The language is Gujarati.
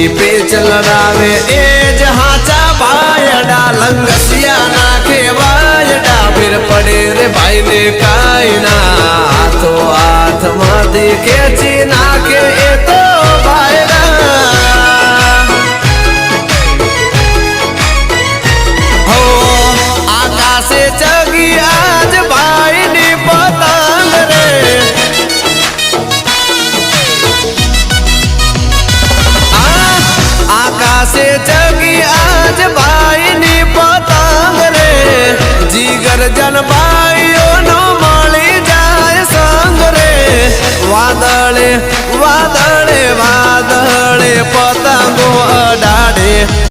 પેચ લડાવે એ જ હાચા ભાયડા લંગસિયા નાખે વાયડા ફેર પડે રે ભાઈ ને કાઈ ના હાથો હાથમાંથી ખેંચી નાખે એ તો ભાયડા હો આકાશે ચગી આજ ભાઈ ની પતંગ રે આકાશે ચગી આજ ભાઈ ની પતંગ રે જીગર જન ભાઈઓ નો મળી જાય સંગ રે વાદળે વાદળે વાદળે પતંગો અડાડે